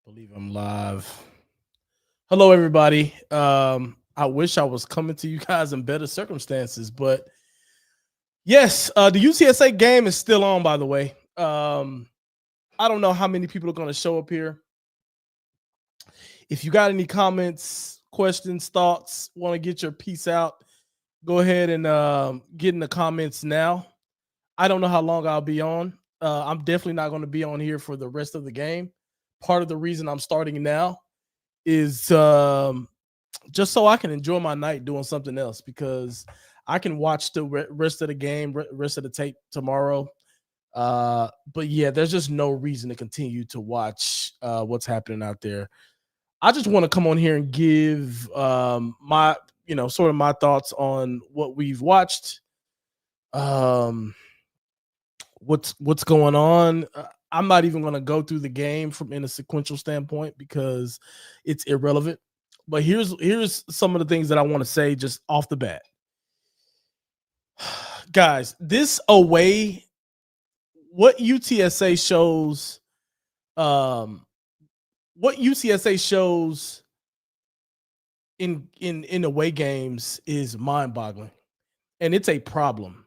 Believe I'm live. Hello, everybody. I wish I was coming to you guys in better circumstances, but yes, the UTSA game is still on. By the way, I don't know how many people are going to show up here. If you got any comments, questions, thoughts, want to get your piece out, go ahead and get in the comments now. I don't know how long I'll be on. I'm definitely not going to be on here for the rest of the game. Part of the reason I'm starting now is just so I can enjoy my night doing something else, because I can watch the rest of the game, rest of the tape tomorrow. But yeah, there's just no reason to continue to watch what's happening out there. I just want to come on here and give my, sort of my thoughts on what we've watched. Um, what's going on. I'm not even going to go through the game from in a sequential standpoint because it's irrelevant. But here's some of the things that I want to say just off the bat. Guys, this away, what UTSA shows, what UTSA shows in away games is mind-boggling, and it's a problem.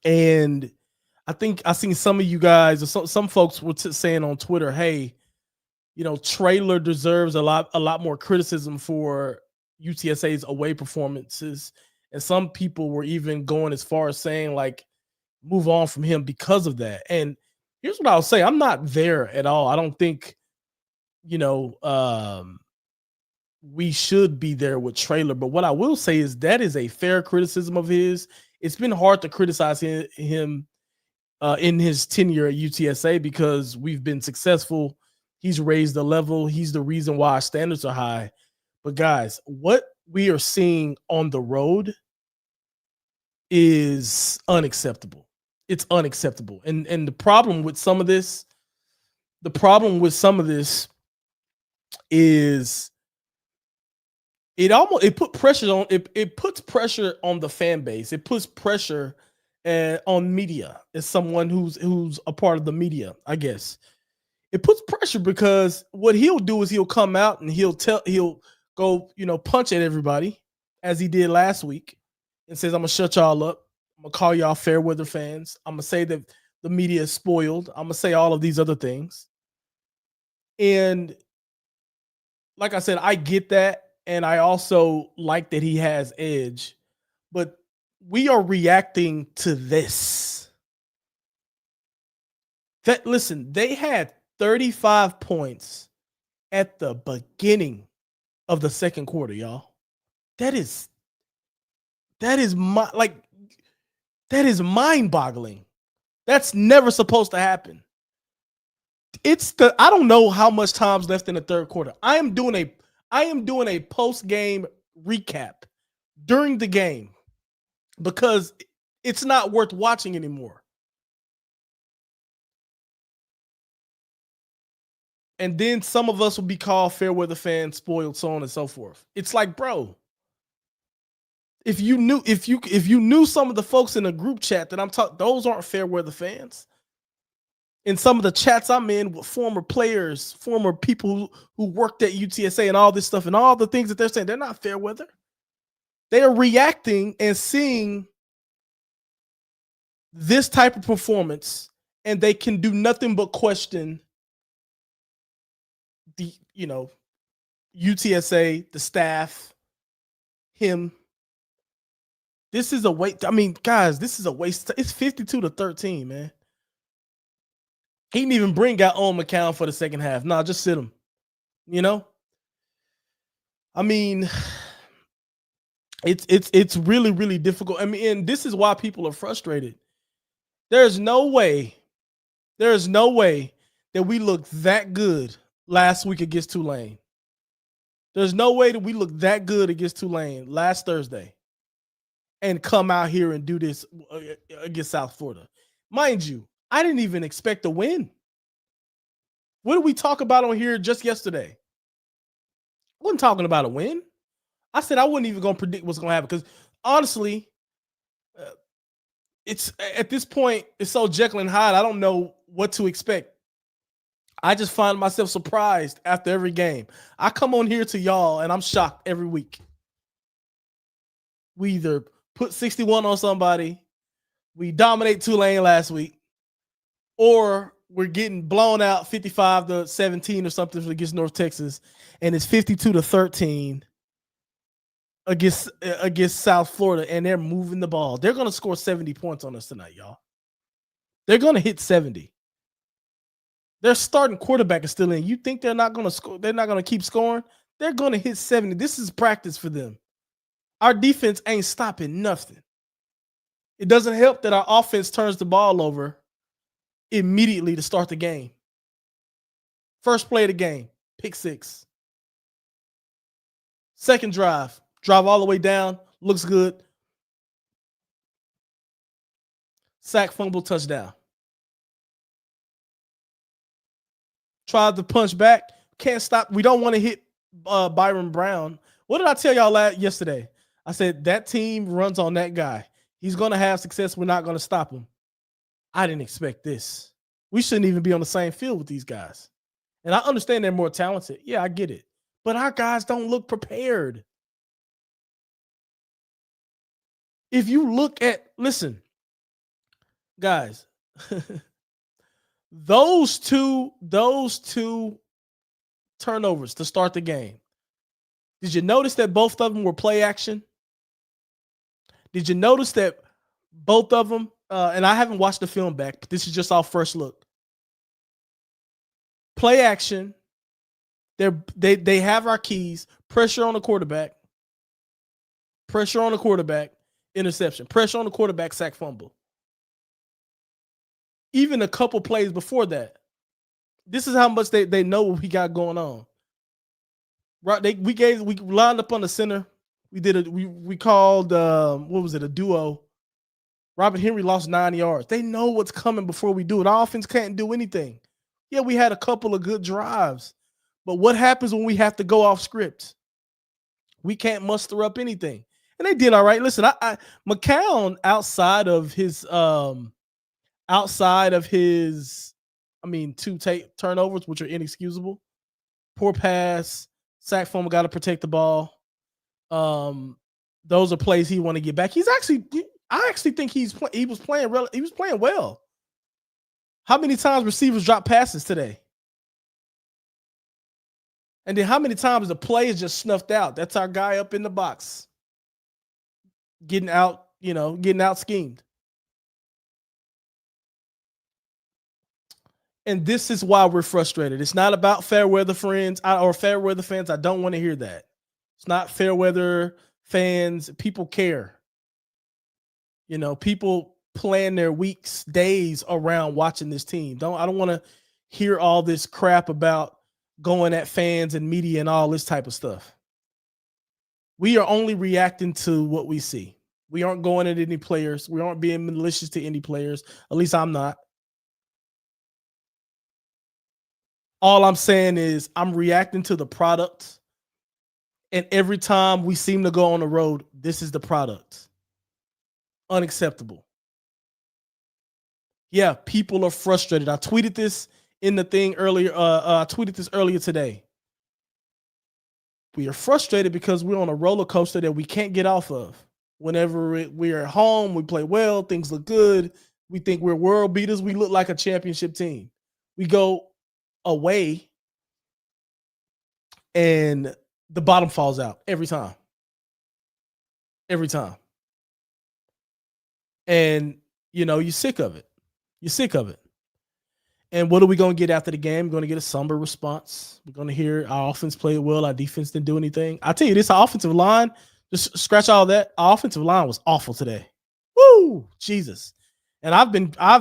And I think I seen some of you guys, or some folks were saying on Twitter, "Hey, Traylor deserves a lot more criticism for UTSA's away performances." And some people were even going as far as saying, like, move on from him because of that. And here's what I'll say: I'm not there at all. I don't think, we should be there with Traylor. But what I will say is that is a fair criticism of his. It's been hard to criticize him in his tenure at UTSA because we've been successful. He's raised the level. He's the reason why our standards are high. But guys, what we are seeing on the road is unacceptable. It's unacceptable. And the problem with some of this is it puts pressure on the fan base. It puts pressure on media, as someone who's a part of the media, I guess. It puts pressure because what he'll do is he'll come out and he'll go, punch at everybody, as he did last week, and says, "I'm gonna shut y'all up. I'm gonna call y'all fair weather fans. I'm gonna say that the media is spoiled. I'm gonna say all of these other things." And like I said, I get that, and I also like that he has edge, but we are reacting to this. Listen, they had 35 points at the beginning of the second quarter, y'all. That is mind-boggling. That's never supposed to happen. I don't know how much time's left in the third quarter. I am doing a post-game recap during the game because it's not worth watching anymore. And then some of us will be called fair weather fans, spoiled, so on and so forth. It's like, bro, if you knew some of the folks in the group chat that I'm talking, those aren't fair weather fans. In some of the chats I'm in with former players, former people who worked at UTSA and all this stuff and all the things that they're saying, they're not fair weather. They are reacting and seeing this type of performance, and they can do nothing but question the, UTSA, the staff, him. This is a waste. I mean, guys, this is a waste. It's 52-13, man. He didn't even bring out Owen McCown for the second half. Nah, just sit him. I mean, it's really, really difficult. I mean, and this is why people are frustrated. There's no way that we look that good last week against Tulane. There's no way that we look that good against Tulane last Thursday and come out here and do this against South Florida. Mind you, I didn't even expect a win. What did we talk about on here just yesterday? I wasn't talking about a win. I said I wasn't even going to predict what's going to happen because, honestly, it's at this point, it's so Jekyll and Hyde. I don't know what to expect. I just find myself surprised after every game. I come on here to y'all and I'm shocked every week. We either put 61 on somebody, we dominate Tulane last week, or we're getting blown out 55-17 or something against North Texas, and it's 52-13 against South Florida, and they're moving the ball. They're going to score 70 points on us tonight, y'all. They're going to hit 70. Their starting quarterback is still in. You think they're not going to score? They're not going to keep scoring? They're going to hit 70. This is practice for them. Our defense ain't stopping nothing. It doesn't help that our offense turns the ball over immediately to start the game. First play of the game, pick six. Second drive all the way down, looks good. Sack, fumble, touchdown. Tried to punch back, can't stop. We don't want to hit Byron Brown. What did I tell y'all yesterday? I said that team runs on that guy. He's going to have success. We're not going to stop him. I didn't expect this. We shouldn't even be on the same field with these guys. And I understand they're more talented. Yeah, I get it. But our guys don't look prepared. If you look at, listen, guys, those two turnovers to start the game. Did you notice that both of them were play action? Did you notice that both of them, and I haven't watched the film back, but this is just our first look. Play action. They have our keys. Pressure on the quarterback. Pressure on the quarterback. Interception. Pressure on the quarterback. Sack, fumble. Even a couple plays before that. This is how much they know what we got going on. Right? We lined up on the center. We called what was it, a duo. Robert Henry lost 9 yards. They know what's coming before we do it. Our offense can't do anything. Yeah, we had a couple of good drives. But what happens when we have to go off script? We can't muster up anything. And they did all right. Listen, McCown, outside of his 2 turnovers, which are inexcusable. Poor pass, sack, fumble, got to protect the ball. Those are plays he want to get back. I actually think he was playing well. How many times receivers drop passes today? And then how many times the play is just snuffed out? That's our guy up in the box. Getting out schemed. And this is why we're frustrated. It's not about fair weather friends or fair weather fans. I don't want to hear that. It's not fair weather fans. People care. People plan their weeks, days around watching this team. I don't want to hear all this crap about going at fans and media and all this type of stuff. We are only reacting to what we see. We aren't going at any players. We aren't being malicious to any players. At least I'm not. All I'm saying is I'm reacting to the product. And every time we seem to go on the road, this is the product. Unacceptable. Yeah, people are frustrated. I tweeted this in the thing earlier. I tweeted this earlier today. We are frustrated because we're on a roller coaster that we can't get off of. Whenever we're at home, we play well, things look good. We think we're world beaters. We look like a championship team. We go away and the bottom falls out every time. Every time. And, you're sick of it. You're sick of it. And what are we going to get after the game? We're going to get a somber response. We're going to hear our offense played well. Our defense didn't do anything. I tell you this, our offensive line, just scratch all that. Our offensive line was awful today. Woo, Jesus. And I've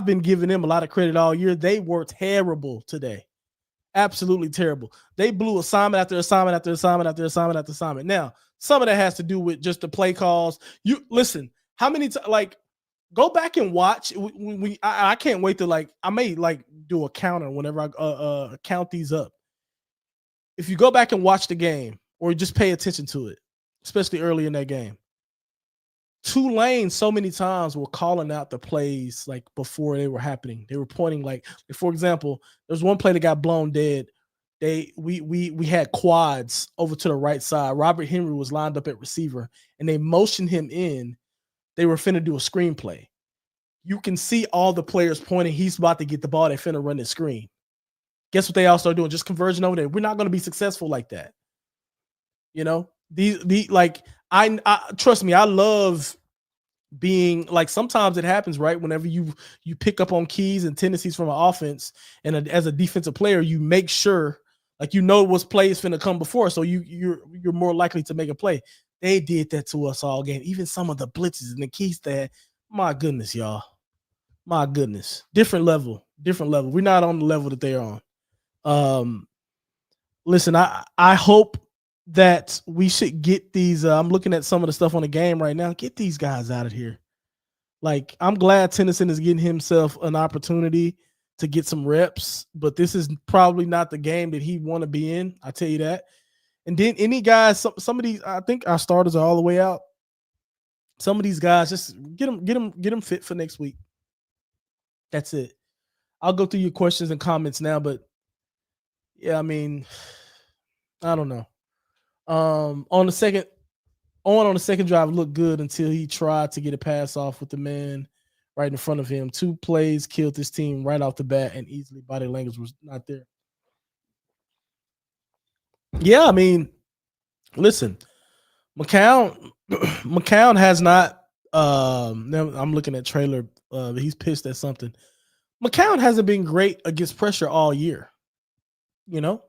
been giving them a lot of credit all year. They were terrible today. Absolutely terrible. They blew assignment after assignment after assignment after assignment after assignment. Now, some of that has to do with just the play calls. You listen, how many go back and watch. I can't wait to I may do a counter whenever I count these up. If you go back and watch the game or just pay attention to it, especially early in that game, Tulane so many times were calling out the plays like before they were happening. They were pointing like for example, there's one play that got blown dead. We had quads over to the right side. Robert Henry was lined up at receiver and they motioned him in. They were finna do a screenplay. You can see all the players pointing. He's about to get the ball. They finna run the screen. Guess what they all start doing? Just conversion over there. We're not going to be successful like that. You know, I trust me. I love being like sometimes it happens right whenever you pick up on keys and tendencies from an offense and as a defensive player you make sure like you know what's plays finna come before so you're more likely to make a play. They did that to us all game, even some of the blitzes and the keys that my goodness y'all, my goodness, different level. We're not on the level that they're on. Listen, I hope that we should get these. I'm looking at some of the stuff on the game right now. Get these guys out of here. Like, I'm glad Tennyson is getting himself an opportunity to get some reps, but this is probably not the game that he want to be in. I tell you that. And then any guys, some of these, I think our starters are all the way out. Some of these guys, just get them fit for next week. That's it. I'll go through your questions and comments now, but yeah, I mean, I don't know. On the second drive looked good until he tried to get a pass off with the man right in front of him. 2 plays killed this team right off the bat, and easily body language was not there. Yeah, I mean, listen, McCown has not. I'm looking at trailer. He's pissed at something. McCown hasn't been great against pressure all year. You know,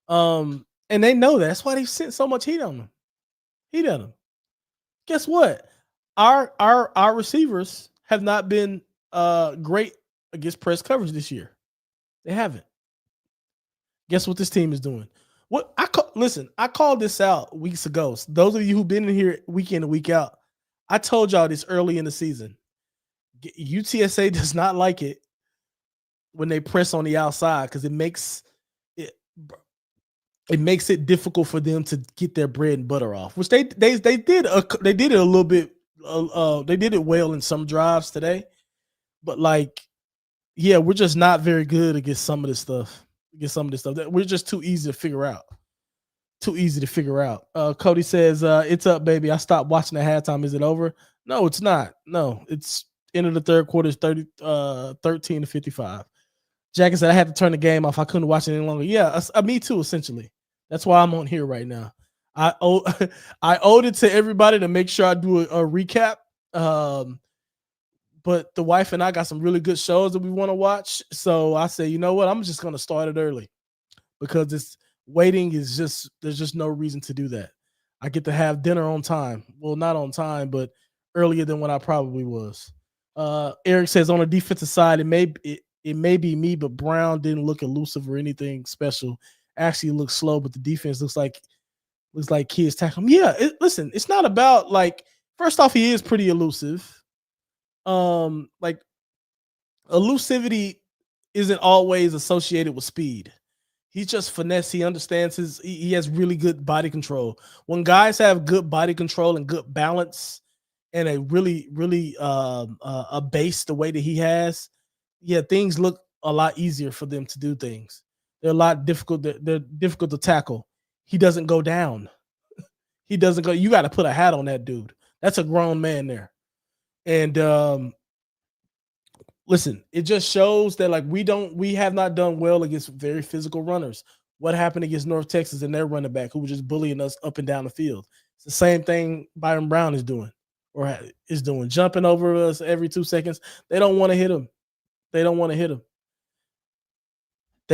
and they know that. That's why they sent so much heat on him. Guess what? Our receivers have not been great against press coverage this year. They haven't. Guess what this team is doing? I called this out weeks ago. So those of you who've been in here week in and week out, I told y'all this early in the season. UTSA does not like it when they press on the outside because it makes it difficult for them to get their bread and butter off, which they did it a little bit. They did it well in some drives today, but like, yeah, we're just not very good against some of this stuff. We're just too easy to figure out. Cody says, "It's up, baby. I stopped watching at halftime. Is it over? No, it's not. No, it's end of the third quarter. Is 13-55. Jack said I had to turn the game off. I couldn't watch it any longer. Yeah, me too. Essentially, that's why I'm on here right now. I owed it to everybody to make sure I do a recap. But the wife and I got some really good shows that we want to watch. So I say, you know what? I'm just going to start it early because it's waiting is just there's just no reason to do that. I get to have dinner on time. Well, not on time, but earlier than what I probably was. Eric says on the defensive side, it may be me, but Brown didn't look elusive or anything special. Actually, it looks slow, but the defense looks like kids tackle him. Yeah, listen, it's not about like. First off, he is pretty elusive. Like elusivity isn't always associated with speed. He's just finesse. He understands he has really good body control. When guys have good body control and good balance and a really a base the way that he has, yeah, things look a lot easier for them to do things. They're a lot difficult. They're difficult to tackle. He doesn't go down. He doesn't go. You got to put a hat on that dude. That's a grown man there. And listen, it just shows that like we have not done well against very physical runners. What happened against North Texas and their running back who was just bullying us up and down the field? It's the same thing Byron Brown is doing jumping over us every 2 seconds. They don't want to hit him. They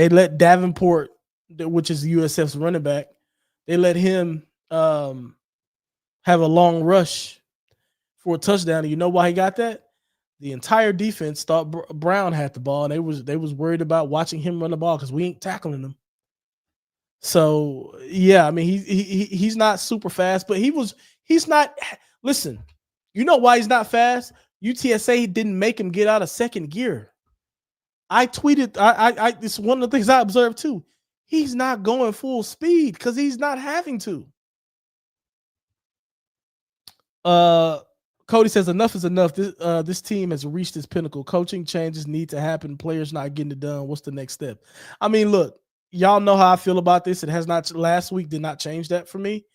let Davenport, which is USF's running back, they let him have a long rush for a touchdown. And you know why he got that? The entire defense thought Brown had the ball, and they was worried about watching him run the ball because we ain't tackling him. So yeah, I mean he's not super fast, but he's not. Listen, you know why he's not fast? UTSA didn't make him get out of second gear. I tweeted. It's one of the things I observed too. He's not going full speed because he's not having to. Cody says enough is enough. This team has reached its pinnacle. Coaching changes need to happen. Players not getting it done. What's the next step? I mean, look, y'all know how I feel about this. It has not. Last week did not change that for me.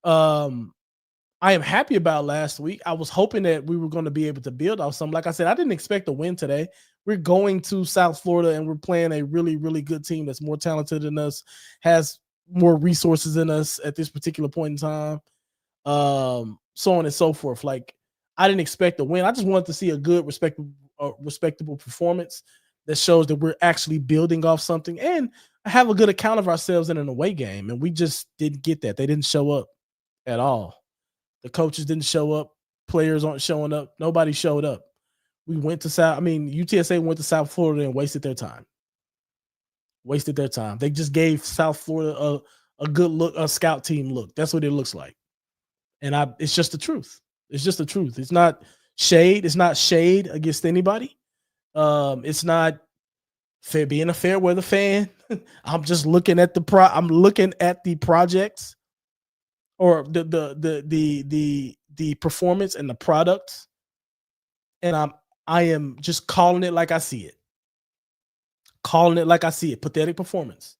I am happy about last week. I was hoping that we were going to be able to build off something. Like I said, I didn't expect a win today. We're going to South Florida and we're playing a really, really good team that's more talented than us, has more resources than us at this particular point in time. So on and so forth. Like, I didn't expect a win. I just wanted to see a good, respectable performance that shows that we're actually building off something and have a good account of ourselves in an away game. And we just didn't get that. They didn't show up at all. The coaches didn't show up. Players aren't showing up. Nobody showed up. We went to UTSA went to South Florida and wasted their time. They just gave South Florida a good look, a scout team look. That's what it looks like. And it's just the truth. It's just the truth. It's not shade. It's not shade against anybody. It's not being a fair weather fan. I'm just looking at I'm looking at the projects or the performance and the product, and I am just calling it like I see it. Pathetic performance.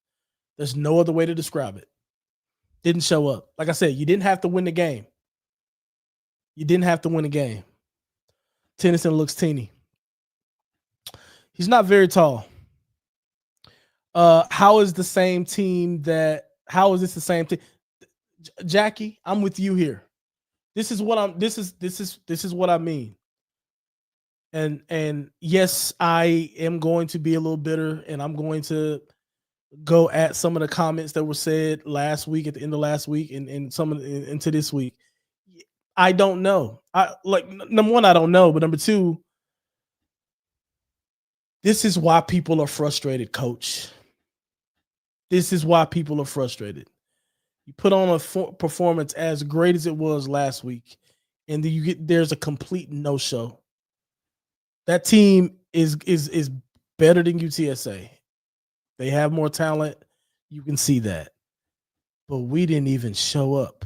There's no other way to describe it. Didn't show up. Like I said, you didn't have to win the game. Tennyson looks teeny. He's not very tall. How is this the same team? Jackie, I'm with you here. This is what I mean. And yes, I am going to be a little bitter, and I'm going to go at some of the comments that were said last week, at the end of last week, and into this week. I don't know. Number one, I don't know, but number two, this is why people are frustrated, coach. This is why people are frustrated. You put on a performance as great as it was last week, and then there's a complete no-show. That team is better than UTSA. They have more talent. You can see that. But we didn't even show up.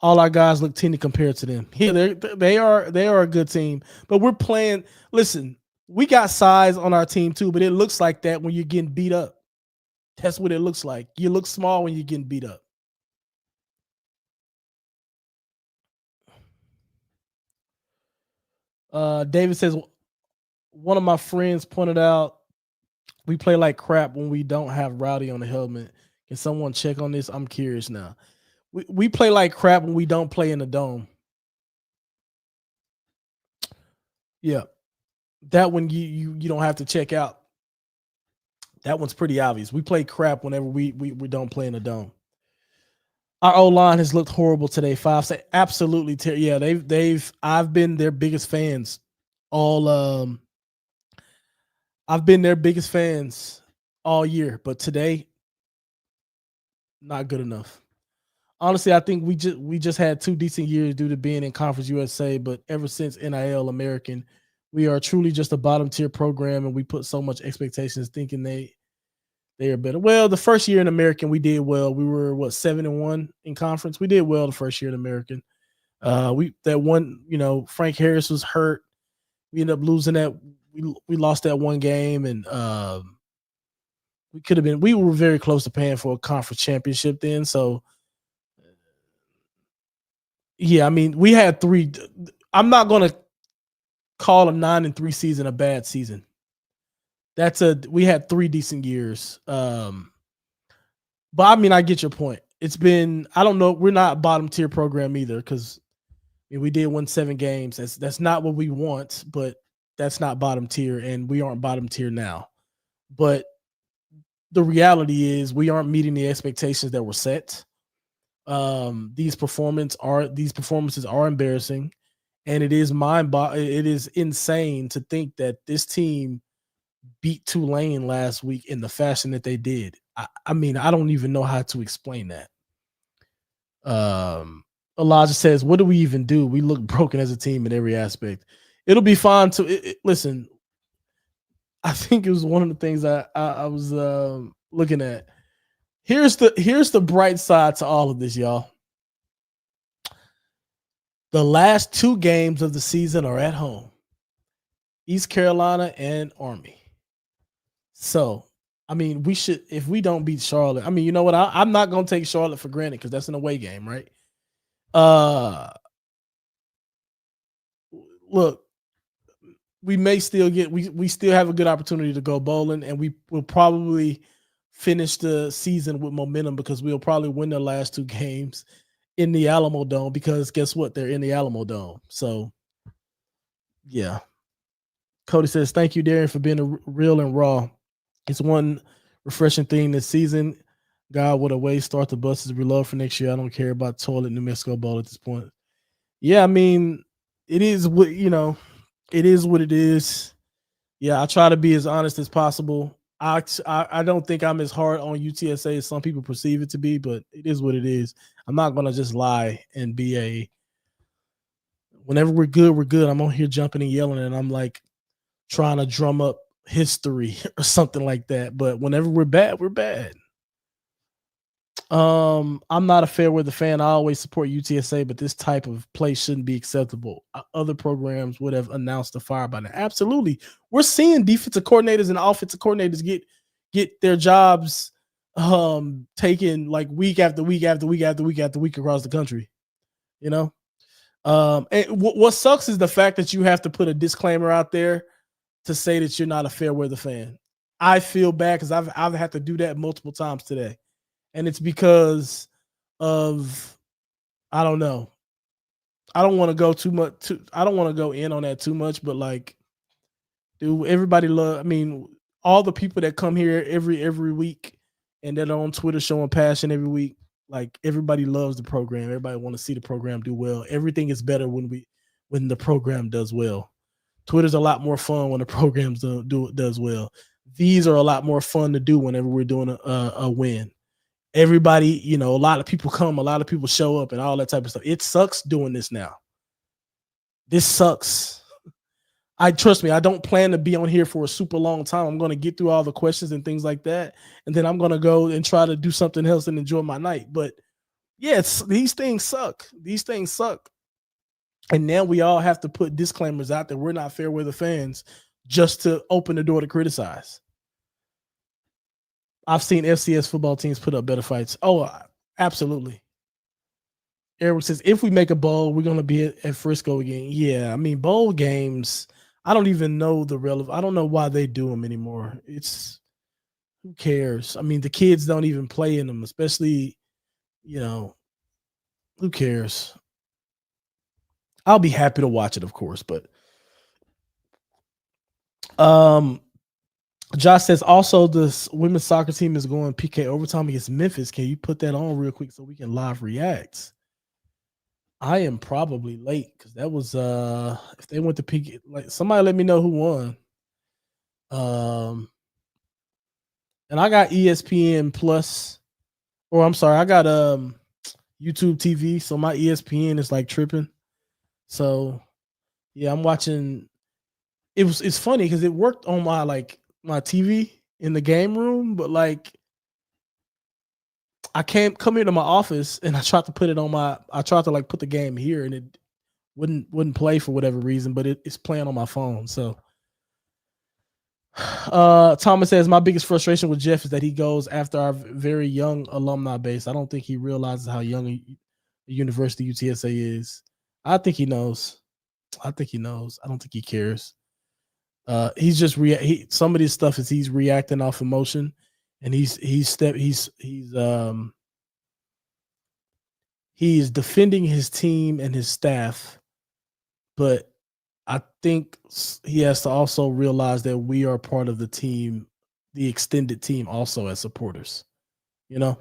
All our guys look teeny compared to them. Yeah, they are a good team. But we're playing. Listen, we got size on our team too, but it looks like that when you're getting beat up. That's what it looks like. You look small when you're getting beat up. David says, one of my friends pointed out we play like crap when we don't have Rowdy on the helmet. Can someone check on this? I'm curious now. We play like crap when we don't play in the dome. Yeah. That one you don't have to check out. That one's pretty obvious. We play crap whenever we don't play in the dome. Our O-line has looked horrible today. Absolutely yeah, I've been their biggest fans all year, but today not good enough. Honestly, I think we just had 2 decent years due to being in Conference USA, but ever since NIL American, we are truly just a bottom tier program, and we put so much expectations thinking they are better. Well, the first year in American, we did well. We were 7-1 in conference. We did well the first year in American. Frank Harris was hurt. We ended up losing that. We lost that one game, and we were very close to paying for a conference championship then. So yeah, I mean, we had 3. I'm not going to call a 9-3 season a bad season. We had 3 decent years. But I mean, I get your point. It's been, I don't know, we're not a bottom tier program either, because we did win 7 games. That's not what we want, but that's not bottom tier, and we aren't bottom tier now. But the reality is we aren't meeting the expectations that were set. These performances are embarrassing, and it is insane to think that this team beat Tulane last week in the fashion that they did. I mean, I don't even know how to explain that. Elijah says, what do we even do? We look broken as a team in every aspect. It'll be fine to listen. I think it was one of the things I was looking at. Here's the bright side to all of this, y'all. The last 2 games of the season are at home. East Carolina and Army. So, I mean, we should, if we don't beat Charlotte, I mean, you know what? I'm not going to take Charlotte for granted because that's an away game, right? Look, we may still get, we still have a good opportunity to go bowling, and we will probably finish the season with momentum because we'll probably win the last 2 games in the Alamo Dome because guess what? They're in the Alamo Dome. So, yeah. Cody says, thank you, Darren, for being real and raw. It's one refreshing thing this season. God, what a way start the buses we love for next year. I don't care about toilet New Mexico Bowl at this point. Yeah, I mean, it is what it is what it is. Yeah, I try to be as honest as possible. I don't think I'm as hard on UTSA as some people perceive it to be, but it is what it is. I'm not gonna just lie and be a whenever we're good, we're good. I'm on here jumping and yelling, and I'm like trying to drum up history or something like that. But whenever we're bad, we're bad. I'm not a fair weather fan. I always support UTSA, but this type of play shouldn't be acceptable. Other programs would have announced the fire by now. Absolutely. We're seeing defensive coordinators and offensive coordinators get their jobs taken like week after week after week after week after week across the country. You know? And what sucks is the fact that you have to put a disclaimer out there to say that you're not a fair weather fan. I feel bad because I've had to do that multiple times today. And it's because of I don't know. I don't want to go too much. I don't want to go in on that too much, but like, dude, everybody love. I mean, all the people that come here every week and that are on Twitter showing passion every week. Like everybody loves the program. Everybody want to see the program do well. Everything is better when the program does well. Twitter's a lot more fun when the programs does well. These are a lot more fun to do whenever we're doing a win. Everybody, a lot of people come, a lot of people show up and all that type of stuff. It sucks doing this now. This sucks. Trust me, I don't plan to be on here for a super long time. I'm going to get through all the questions and things like that. And then I'm going to go and try to do something else and enjoy my night. But yes, these things suck. These things suck. And now we all have to put disclaimers out that we're not fair weather fans just to open the door to criticize. I've seen FCS football teams put up better fights. Oh, absolutely. Eric says, if we make a bowl, we're going to be at Frisco again. Yeah, I mean, bowl games, I don't even know I don't know why they do them anymore. Who cares? I mean, the kids don't even play in them, especially, who cares? I'll be happy to watch it, of course, but Josh says also this women's soccer team is going PK overtime against Memphis. Can you put that on real quick so we can live react? I am probably late because that was if they went to PK, like somebody let me know who won. And I got ESPN Plus, or I'm sorry, I got YouTube TV, so my ESPN is like tripping. So yeah, I'm watching. It's funny because it worked on my TV in the game room, but like I can't come into my office and I tried to put it on I tried to like put the game here and it wouldn't play for whatever reason, but it's playing on my phone. So Thomas says my biggest frustration with Jeff is that he goes after our very young alumni base. I don't think he realizes how young a university UTSA is. I think he knows. I think he knows. I don't think he cares. He's just some of this stuff is he's reacting off emotion, and he is defending his team and his staff, but I think he has to also realize that we are part of the team, the extended team, also as supporters. So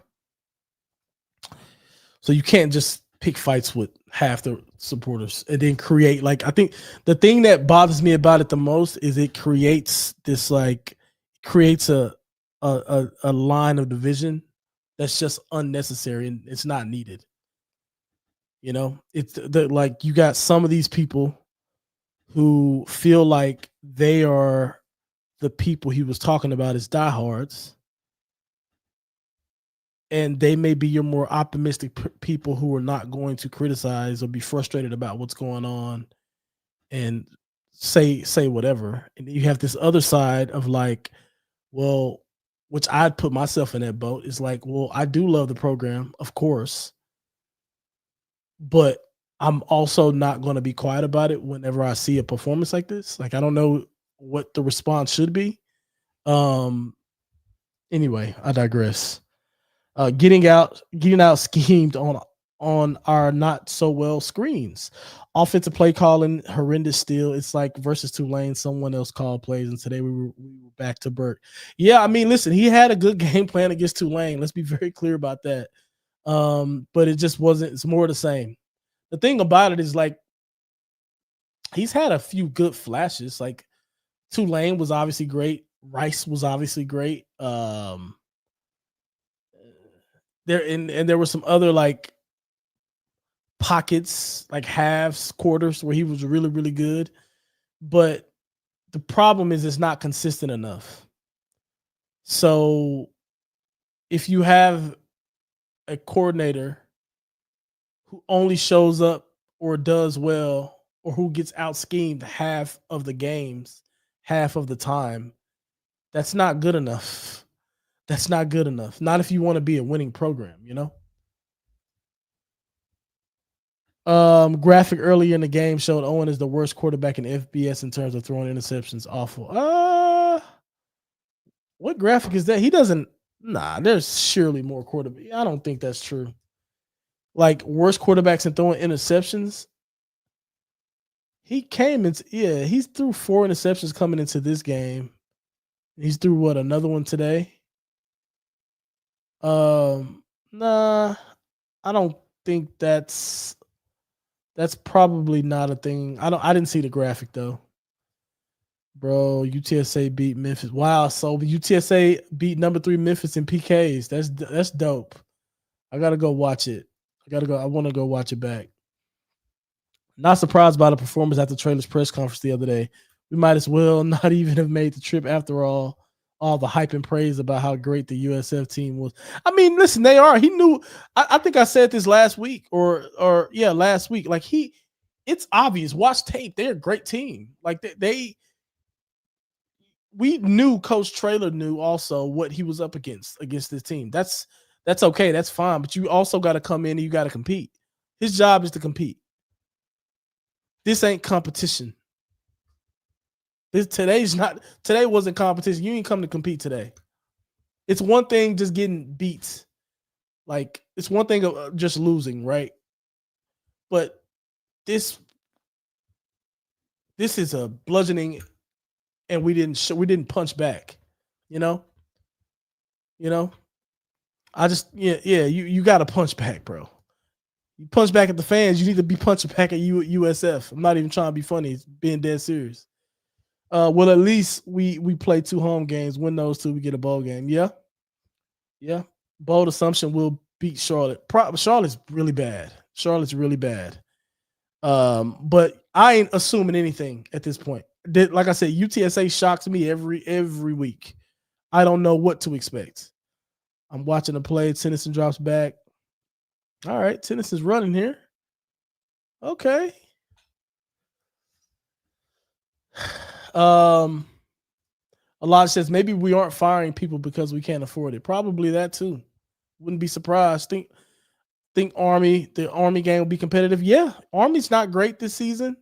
you can't just pick fights with half the supporters and then create I think the thing that bothers me about it the most is it creates this creates a line of division that's just unnecessary and it's not needed. It's you got some of these people who feel like they are the people he was talking about as diehards, and they may be your more optimistic people who are not going to criticize or be frustrated about what's going on and say whatever. And you have this other side of like, well, which I'd put myself in that boat, is like, well, I do love the program, of course, but I'm also not going to be quiet about it whenever I see a performance like this. Like, I don't know what the response should be. Anyway, I digress. Getting out schemed on our not so well screens. Offensive play calling horrendous still. It's like versus Tulane, someone else called plays, and today we were back to Burke. Yeah, I mean, listen, he had a good game plan against Tulane. Let's be very clear about that. But it just wasn't. It's more the same. The thing about it is, like, he's had a few good flashes. Like, Tulane was obviously great. Rice was obviously great. There were some other like pockets, like halves, quarters where he was really, really good. But the problem is it's not consistent enough. So if you have a coordinator who only shows up or does well or who gets out schemed half of the games, half of the time, that's not good enough. That's not good enough. Not if you want to be a winning program, you know? Graphic earlier in the game showed Owen is the worst quarterback in FBS in terms of throwing interceptions. Awful. What graphic is that? He doesn't. Nah, there's surely more quarterback. I don't think that's true. Like, worst quarterbacks in throwing interceptions. He came into he's threw 4 interceptions coming into this game. He's threw what, another one today? Nah, I don't think that's probably not a thing. I didn't see the graphic though. Bro, UTSA beat Memphis. Wow, so UTSA beat number 3 Memphis in PKs. That's dope. I gotta go watch it. I want to go watch it back. Not surprised by the performance at the Traylor's press conference the other day. We might as well not even have made the trip after all. All the hype and praise about how great the USF team was. I mean, listen, they are. He knew. I think I said this last week, or last week. Like, it's obvious. Watch tape. They're a great team. Like we knew Coach Traylor knew also what he was up against this team. That's okay. That's fine. But you also got to come in and you got to compete. His job is to compete. This ain't competition. Today wasn't competition. You ain't come to compete today. It's one thing just getting beat. Like, it's one thing of just losing, right? But this is a bludgeoning, and we didn't punch back. You know. I just you got to punch back, bro. You punch back at the fans. You need to be punching back at USF. I'm not even trying to be funny. It's being dead serious. Well, at least we play 2 home games. Win those 2, we get a bowl game. Yeah. Bold assumption, we'll beat Charlotte. Charlotte's really bad. But I ain't assuming anything at this point. Like I said, UTSA shocks me every week. I don't know what to expect. I'm watching the play. Tennyson drops back. All right, Tennyson's running here. Okay. A lot says maybe we aren't firing people because we can't afford it. Probably that too. Wouldn't be surprised. Think the Army game will be competitive. Yeah, Army's not great this season.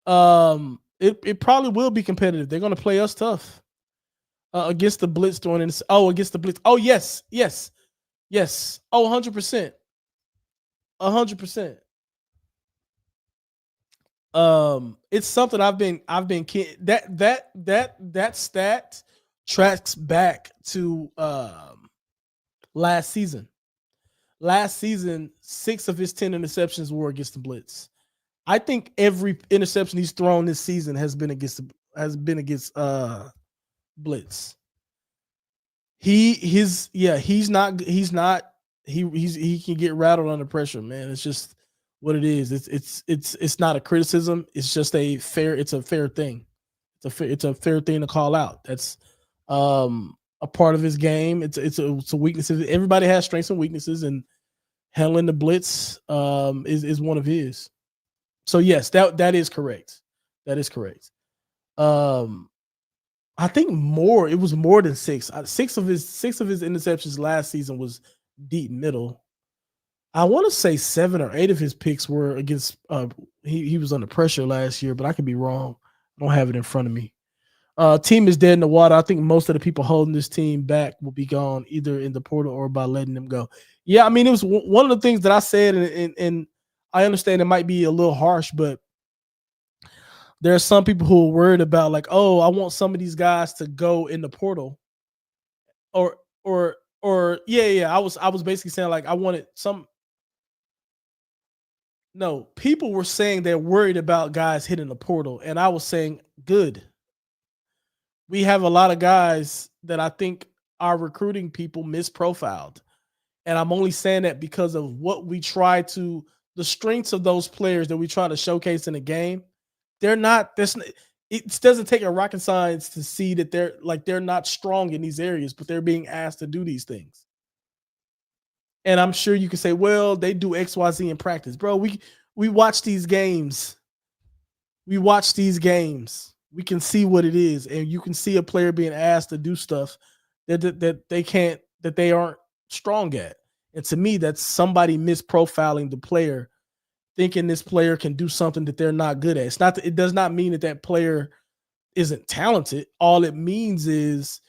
It probably will be competitive. They're going to play us tough against the Blitz against the Blitz. Oh, yes. Oh, 100%. 100%. It's something I've been that stat tracks back to last season. Last season, 6 of his 10 interceptions were against the Blitz. I think every interception he's thrown this season has been against Blitz. He can get rattled under pressure, man. It's just what it is. It's not a criticism. It's just a fair thing. It's a fair thing to call out. That's a part of his game. It's a weakness. Everybody has strengths and weaknesses, and handling the blitz is one of his. So yes, that is correct. That is correct. Um, I think more. It was more than six. Six of his interceptions last season was deep middle. I want to say 7 or 8 of his picks were against. He was under pressure last year, but I could be wrong. I don't have it in front of me. Team is dead in the water. I think most of the people holding this team back will be gone either in the portal or by letting them go. Yeah, I mean, it was one of the things that I said, and I understand it might be a little harsh, but there are some people who are worried about like, oh, I want some of these guys to go in the portal, or yeah. I was basically saying like I wanted some. No, people were saying they're worried about guys hitting the portal, and I was saying good. We have a lot of guys that I think our recruiting people misprofiled. And I'm only saying that because of what we try to, the strengths of those players that we try to showcase in the game. They're not, it doesn't take a rocket science to see that they're not strong in these areas, but they're being asked to do these things. And I'm sure you can say, well, they do XYZ in practice. Bro, we watch these games. We watch these games. We can see what it is, and you can see a player being asked to do stuff that they aren't strong at. And to me, that's somebody misprofiling the player, thinking this player can do something that they're not good at. It does not mean that that player isn't talented. All it means is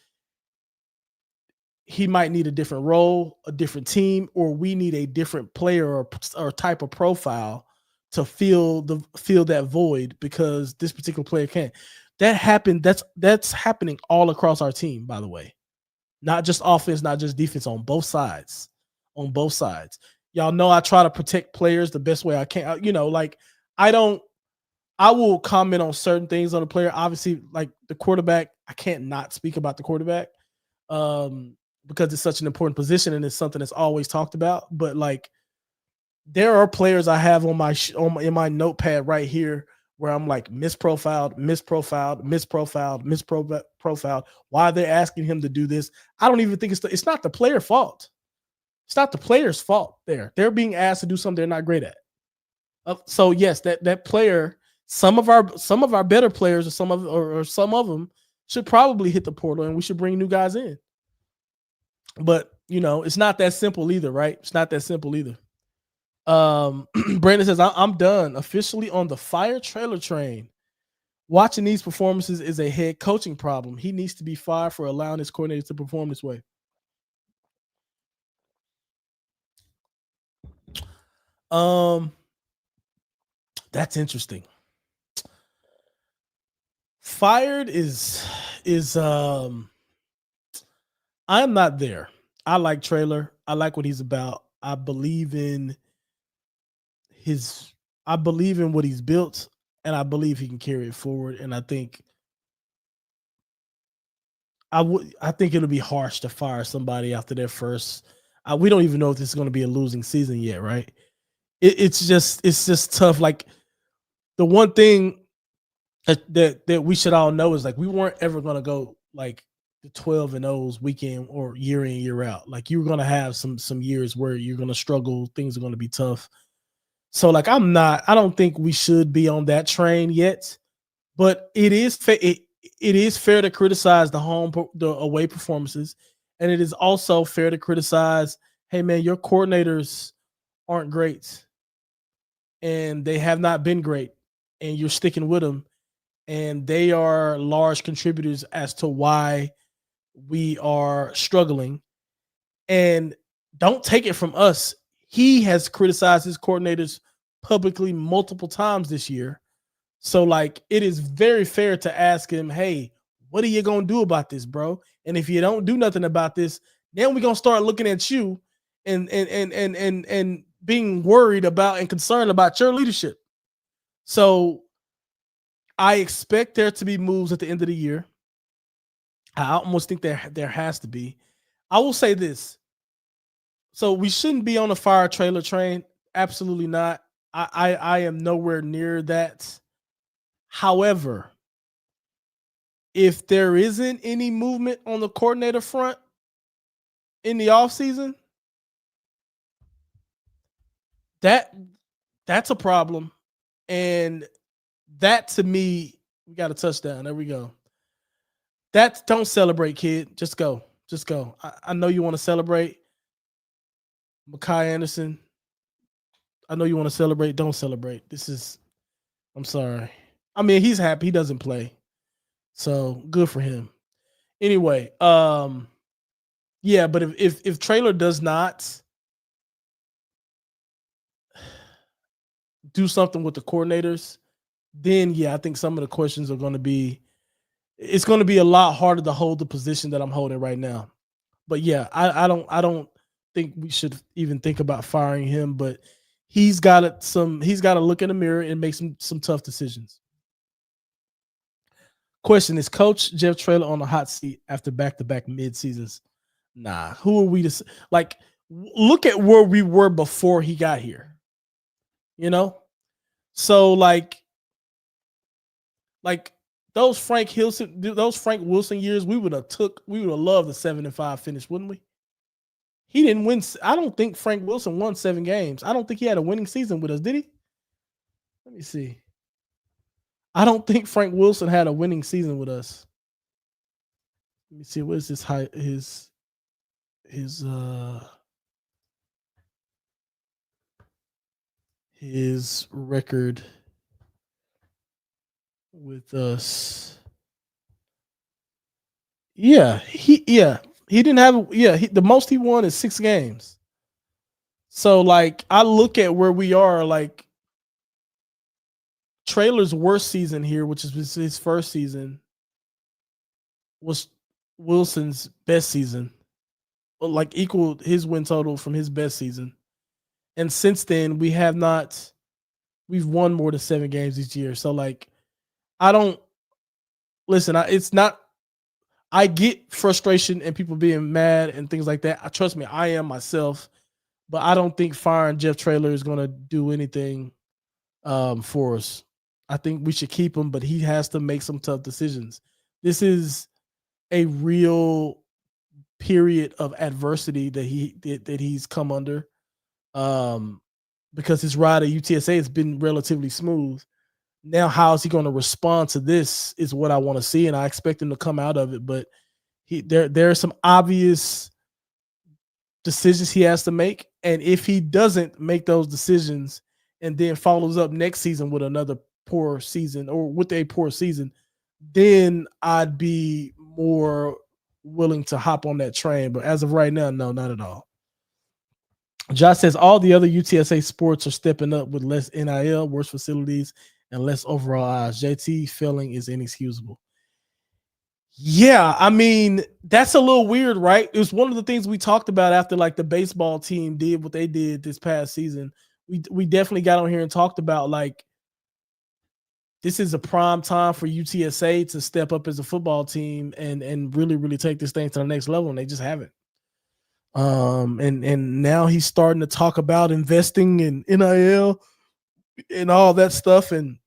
he might need a different role, a different team, or we need a different player or type of profile to fill that void because this particular player can't. That happened. That's happening all across our team, by the way. Not just offense, not just defense, on both sides. On both sides. Y'all know I try to protect players the best way I can. I will comment on certain things on the player. Obviously, like the quarterback, I can't not speak about the quarterback. Because it's such an important position and it's something that's always talked about. But like, there are players I have in my notepad right here where I'm like misprofiled. Why are they asking him to do this? I don't even think it's not the player fault. It's not the player's fault. They're being asked to do something they're not great at. So yes, that player, some of our better players, or some of them should probably hit the portal, and we should bring new guys in. But it's not that simple either, right? It's not that simple either. Brandon says, I'm done officially on the fire trailer train. Watching these performances is a head coaching problem. He needs to be fired for allowing his coordinators to perform this way. That's interesting. Fired is I'm not there. I like Trailer. I like what he's about. I believe in what he's built, and I believe he can carry it forward. And I think it'll be harsh to fire somebody after their first. We don't even know if this is going to be a losing season yet, right? It's just tough. Like, the one thing that we should all know is like we weren't ever going to go like the 12-0s weekend or year in year out. Like, you were going to have some years where you're going to struggle. Things are going to be tough. So like I don't think we should be on that train yet, but it is fair to criticize the away performances, and it is also fair to criticize, hey man, your coordinators aren't great, and they have not been great, and you're sticking with them, and they are large contributors as to why we are struggling. And don't take it from us. He has criticized his coordinators publicly multiple times this year. So like, it is very fair to ask him, hey, what are you going to do about this, bro? And if you don't do nothing about this, then we're going to start looking at you and being worried about and concerned about your leadership. So I expect there to be moves at the end of the year. I almost think there has to be. I will say this. So we shouldn't be on a fire trailer train. Absolutely not. I am nowhere near that. However, if there isn't any movement on the coordinator front in the offseason, that's a problem. And that to me, we got a touchdown. There we go. Don't celebrate, kid. Just go. Just go. I know you want to celebrate. Makai Anderson. I know you want to celebrate. Don't celebrate. I'm sorry. I mean, he's happy he doesn't play. So good for him. Anyway, yeah, but if Traylor does not do something with the coordinators, then yeah, I think some of the questions are going to be. It's going to be a lot harder to hold the position that I'm holding right now. But yeah, I don't think we should even think about firing him. But he's got to look in the mirror and make some tough decisions. Question: is Coach Jeff Traylor on the hot seat after back-to-back mid seasons? Nah. Who are we to like? Look at where we were before he got here. You know, so like those Frank Wilson years, we would have loved the 7-5 finish, wouldn't we? He didn't win. I don't think Frank Wilson won 7 games. I don't think he had a winning season with us, did he? Let me see. I don't think Frank Wilson had a winning season with us. Let me see. What is his record with us? Yeah, he didn't have the most he won is 6 games. So like I look at where we are, like Traylor's worst season here, which is his first season, was Wilson's best season. Like equaled his win total from his best season. And since then, we've won more than 7 games each year. So like I don't listen, I get frustration and people being mad and things like that. Trust me, I am myself, but I don't think firing Jeff Traylor is going to do anything for us. I think we should keep him, but he has to make some tough decisions. This is a real period of adversity that he's come under, because his ride at UTSA has been relatively smooth. Now, how is he going to respond to this is what I want to see, and I expect him to come out of it. But there are some obvious decisions he has to make, and if he doesn't make those decisions and then follows up next season with another poor season or with a poor season, then I'd be more willing to hop on that train. But as of right now, no, not at all. Josh says all the other UTSA sports are stepping up with less NIL, worse facilities, and less overall eyes. JT failing is inexcusable. Yeah, I mean, that's a little weird, right? It was one of the things we talked about after like the baseball team did what they did this past season. We definitely got on here and talked about like this is a prime time for UTSA to step up as a football team and really take this thing to the next level, and they just haven't. And now he's starting to talk about investing in NIL and all that stuff, and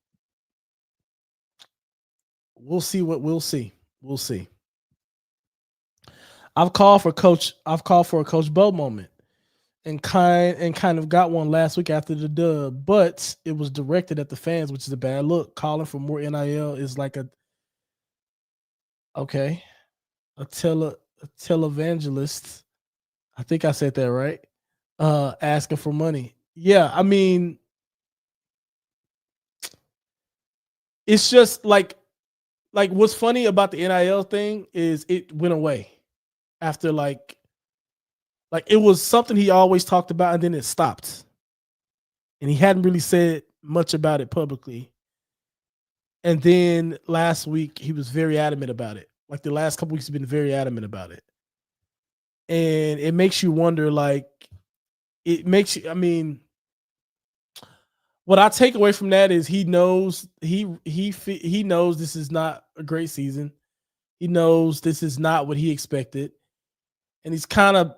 we'll see what we'll see. We'll see. I've called for a Coach Bo moment, and kind of got one last week after the dub, but it was directed at the fans, which is a bad look. Calling for more NIL is like a televangelist. I think I said that right. Asking for money. Yeah, I mean, it's just like what's funny about the NIL thing is it went away after like it was something he always talked about and then it stopped. And he hadn't really said much about it publicly. And then last week he was very adamant about it. Like the last couple weeks he's been very adamant about it. And it makes you wonder, like, I mean, what I take away from that is he knows he knows this is not a great season. He knows this is not what he expected. And he's kind of,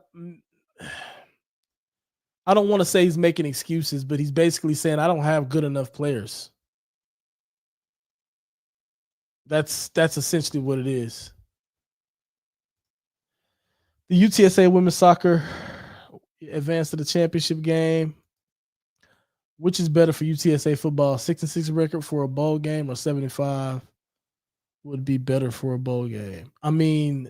I don't want to say he's making excuses, but he's basically saying, I don't have good enough players. That's essentially what it is. The UTSA women's soccer advanced to the championship game. Which is better for UTSA football? 6-6 record for a bowl game or 75 would be better for a bowl game. I mean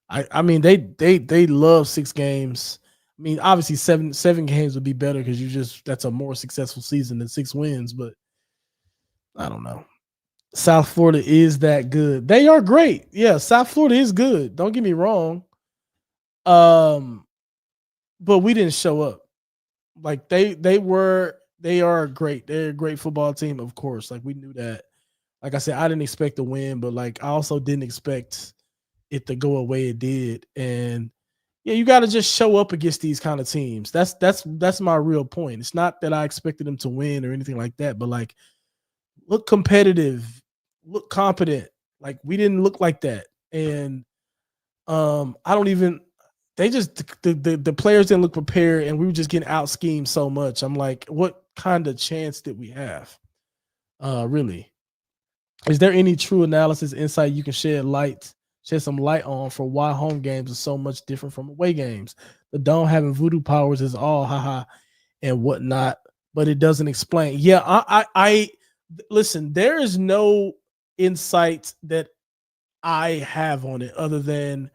they love 6 games. I mean, obviously seven games would be better because that's a more successful season than 6 wins, but I don't know. South Florida is that good. They are great. Yeah, South Florida is good. Don't get me wrong. Um, but we didn't show up. Like they are great. They're a great football team, of course. Like we knew that. Like I said, I didn't expect to win, but like I also didn't expect it to go away it did. And yeah, you got to just show up against these kind of teams. That's my real point. It's not that I expected them to win or anything like that, but like look competitive, look competent. Like we didn't look like that. And I don't even they just the players didn't look prepared and we were just getting out schemed so much. I'm like, what kind of chance did we have? Really. Is there any true analysis insight you can shed some light on for why home games are so much different from away games? The dome having voodoo powers is all haha and whatnot, but it doesn't explain. Yeah, I listen, there is no insight that I have on it other than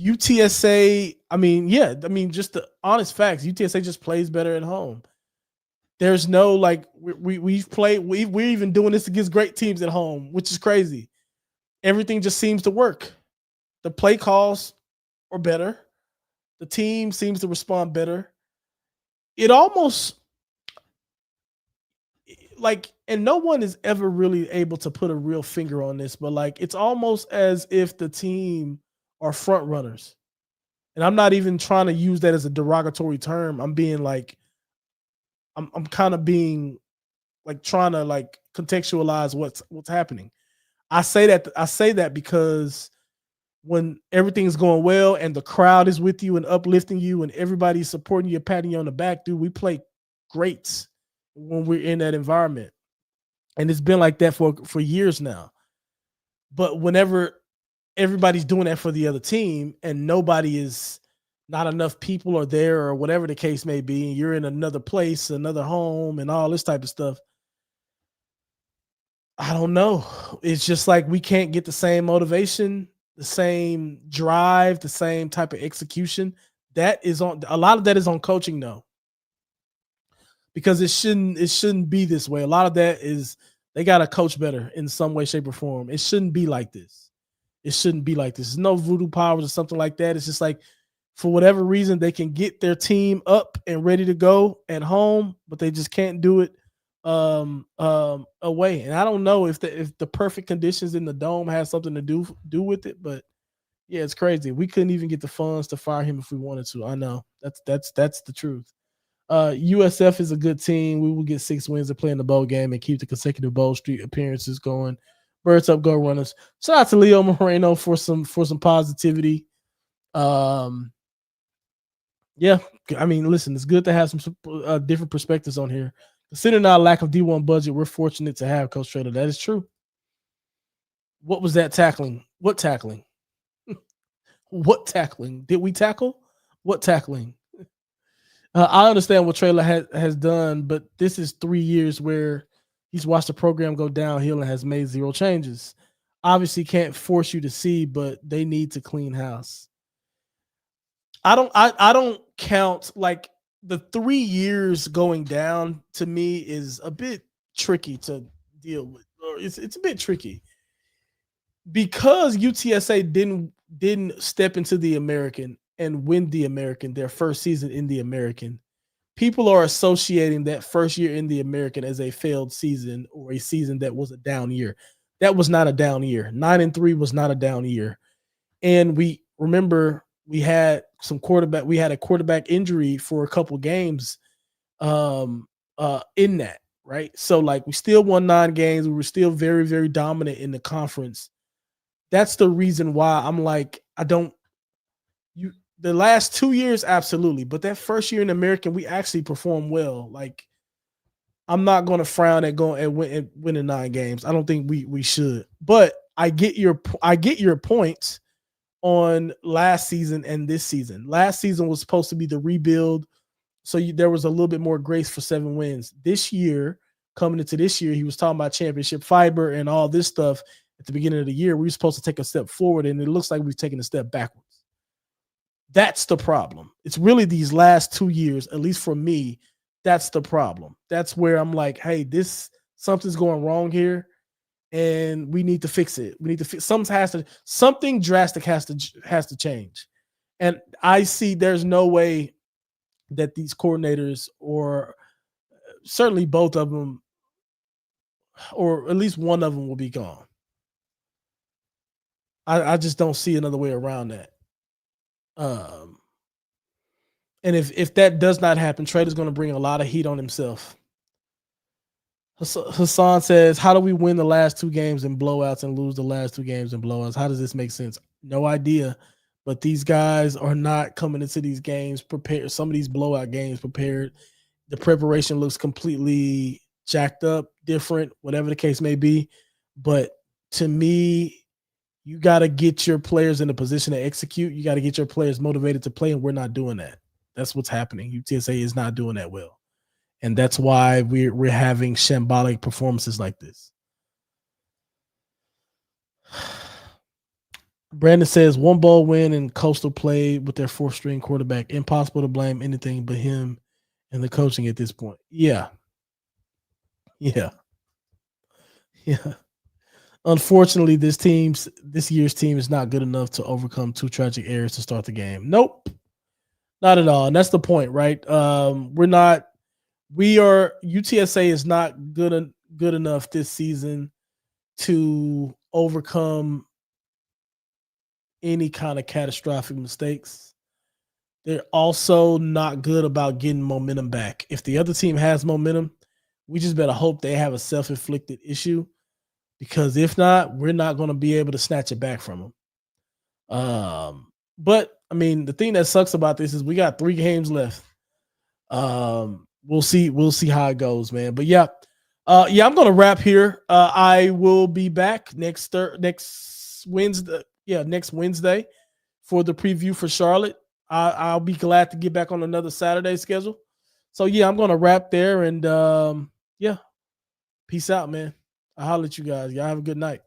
UTSA. I mean, yeah, I mean, just the honest facts. UTSA just plays better at home. There's no like we've played. We're even doing this against great teams at home, which is crazy. Everything just seems to work. The play calls are better. The team seems to respond better. It almost like, and no one is ever really able to put a real finger on this, but like it's almost as if the team are front runners. And I'm not even trying to use that as a derogatory term. I'm being like, I'm kind of being like trying to like contextualize what's happening. I say that because when everything's going well and the crowd is with you and uplifting you and everybody's supporting you, patting you on the back, dude, we play great when we're in that environment. And it's been like that for years now. But whenever everybody's doing that for the other team and nobody is not enough people are there or whatever the case may be, and you're in another place, another home, and all this type of stuff. I don't know. It's just like we can't get the same motivation, the same drive, the same type of execution. That is on a lot of that is on coaching though. Because it shouldn't be this way. A lot of that is they gotta coach better in some way, shape, or form. It shouldn't be like this. It shouldn't be like this. There's no voodoo powers or something like that. It's just like for whatever reason they can get their team up and ready to go at home, but they just can't do it away. And I don't know if the perfect conditions in the dome has something to do with it, but yeah, it's crazy. We couldn't even get the funds to fire him if we wanted to. I know that's the truth. USF is a good team. We will get 6 wins to play in the bowl game and keep the consecutive bowl streak appearances going. Birds up, go runners! Shout out to Leo Moreno for some positivity. Um, yeah, I mean, listen, it's good to have some different perspectives on here. Considering our lack of D1 budget, we're fortunate to have Coach Trader. That is true. What was that tackling? What tackling? What tackling? Did we tackle? What tackling? I understand what Traylor has done, but this is 3 years where he's watched the program go downhill and has made zero changes. Obviously, can't force you to see, but they need to clean house. I don't count like the 3 years going down to me is a bit tricky to deal with. Or it's a bit tricky because UTSA didn't step into the American and win the American their first season in the American. People are associating that first year in the American as a failed season or a season that was a down year. That was not a down year. 9-3 was not a down year. And we remember we had a quarterback injury for a couple games in that, right? So like we still won 9 games. We were still very, very dominant in the conference. That's the reason why I'm like, I don't you the last 2 years, absolutely. But that first year in American, we actually performed well. Like I'm not going to frown at going at winning 9 games. I don't think we should. But I get your points on last season and this season. Last season was supposed to be the rebuild, so there was a little bit more grace for 7 wins. This year, coming into this year, he was talking about championship fiber and all this stuff at the beginning of the year. We were supposed to take a step forward, and it looks like we've taken a step backwards. That's the problem. It's really these last 2 years, at least for me, that's the problem. That's where I'm like, hey, something's going wrong here, and we need to fix it. We need to fix something drastic has to change. And I see there's no way that these coordinators, or certainly both of them, or at least one of them, will be gone. I just don't see another way around that. And if that does not happen, Trader's going to bring a lot of heat on himself. Hassan says, how do we win the last 2 games in blowouts and lose the last 2 games in blowouts? How does this make sense? No idea. But these guys are not coming into these games prepared. Some of these blowout games prepared. The preparation looks completely jacked up, different, whatever the case may be. But to me, you got to get your players in a position to execute. You got to get your players motivated to play, and we're not doing that. That's what's happening. UTSA is not doing that well. And that's why we're having shambolic performances like this. Brandon says 1 bowl win and Coastal played with their 4th-string quarterback. Impossible to blame anything but him and the coaching at this point. Yeah. Unfortunately, this year's team is not good enough to overcome 2 tragic errors to start the game. Nope. Not at all. And that's the point, right? UTSA is not good enough this season to overcome any kind of catastrophic mistakes. They're also not good about getting momentum back. If the other team has momentum, we just better hope they have a self-inflicted issue, because if not, we're not going to be able to snatch it back from them. But I mean, the thing that sucks about this is we got 3 games left. We'll see how it goes, man. But yeah, I'm gonna wrap here. I will be back next Wednesday. Yeah, next Wednesday for the preview for Charlotte. I'll be glad to get back on another Saturday schedule. So yeah, I'm gonna wrap there, and peace out, man. I'll holler at you guys. Y'all have a good night.